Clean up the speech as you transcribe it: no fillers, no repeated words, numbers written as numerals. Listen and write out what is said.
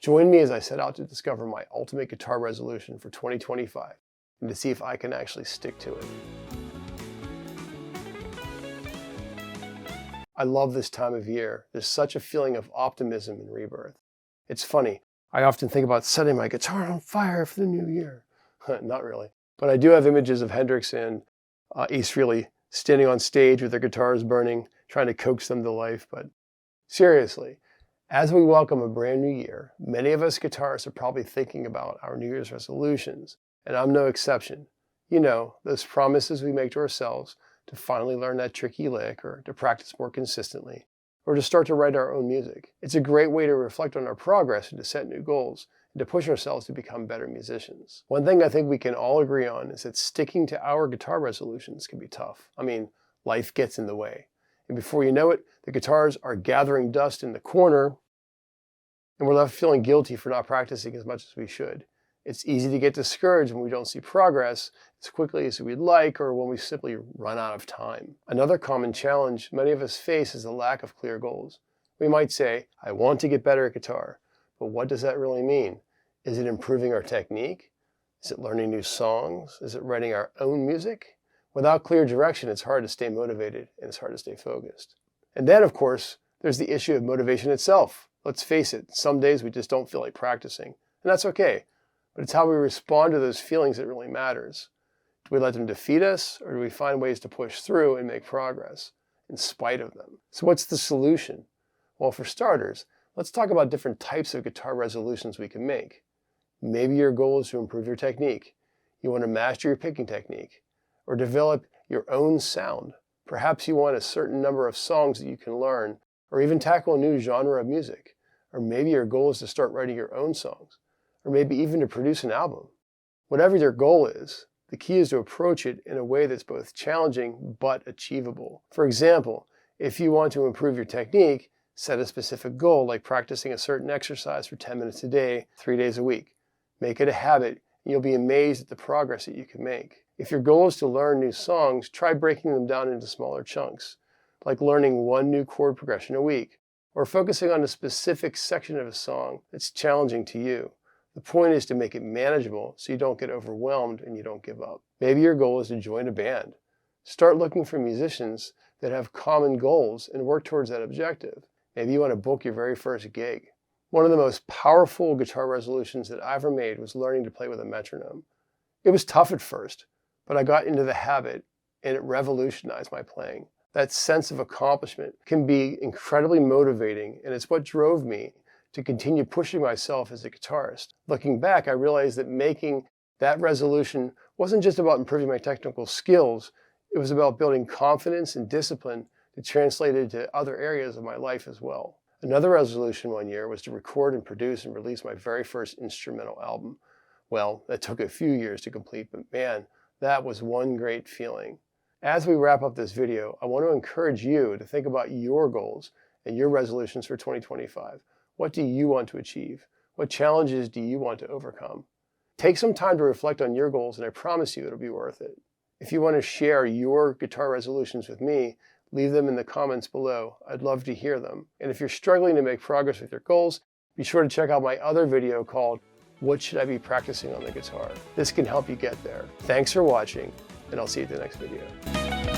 Join me as I set out to discover my ultimate guitar resolution for 2025 and to see if I can actually stick to it. I love this time of year. There's such a feeling of optimism and rebirth. It's funny, I often think about setting my guitar on fire for the new year. Not really. But I do have images of Hendrix and Ace Frehley standing on stage with their guitars burning, trying to coax them to life. But seriously, as we welcome a brand new year, many of us guitarists are probably thinking about our New Year's resolutions, and I'm no exception. You know, those promises we make to ourselves to finally learn that tricky lick, or to practice more consistently, or to start to write our own music. It's a great way to reflect on our progress and to set new goals, and to push ourselves to become better musicians. One thing I think we can all agree on is that sticking to our guitar resolutions can be tough. I mean, life gets in the way. And before you know it, the guitars are gathering dust in the corner, and we're left feeling guilty for not practicing as much as we should. It's easy to get discouraged when we don't see progress as quickly as we'd like, or when we simply run out of time. Another common challenge many of us face is the lack of clear goals. We might say, I want to get better at guitar, but what does that really mean? Is it improving our technique? Is it learning new songs? Is it writing our own music? Without clear direction, it's hard to stay motivated and it's hard to stay focused. And then, of course, there's the issue of motivation itself. Let's face it, some days we just don't feel like practicing, and that's okay. But it's how we respond to those feelings that really matters. Do we let them defeat us, or do we find ways to push through and make progress in spite of them? So what's the solution? Well, for starters, let's talk about different types of guitar resolutions we can make. Maybe your goal is to improve your technique. You want to master your picking technique, or develop your own sound. Perhaps you want a certain number of songs that you can learn, or even tackle a new genre of music. Or maybe your goal is to start writing your own songs, or maybe even to produce an album. Whatever your goal is, the key is to approach it in a way that's both challenging but achievable. For example, if you want to improve your technique, set a specific goal like practicing a certain exercise for 10 minutes a day, 3 days a week. Make it a habit, and you'll be amazed at the progress that you can make. If your goal is to learn new songs, try breaking them down into smaller chunks, like learning one new chord progression a week, or focusing on a specific section of a song that's challenging to you. The point is to make it manageable so you don't get overwhelmed and you don't give up. Maybe your goal is to join a band. Start looking for musicians that have common goals and work towards that objective. Maybe you want to book your very first gig. One of the most powerful guitar resolutions that I ever made was learning to play with a metronome. It was tough at first, but I got into the habit and it revolutionized my playing. That sense of accomplishment can be incredibly motivating, and it's what drove me to continue pushing myself as a guitarist. Looking back, I realized that making that resolution wasn't just about improving my technical skills, it was about building confidence and discipline that translated to other areas of my life as well. Another resolution one year was to record and produce and release my very first instrumental album. Well, that took a few years to complete, but man, that was one great feeling. As we wrap up this video, I want to encourage you to think about your goals and your resolutions for 2025. What do you want to achieve? What challenges do you want to overcome? Take some time to reflect on your goals, and I promise you it'll be worth it. If you want to share your guitar resolutions with me, leave them in the comments below. I'd love to hear them. And if you're struggling to make progress with your goals, be sure to check out my other video called What Should I Be Practicing on the Guitar? This can help you get there. Thanks for watching, and I'll see you at the next video.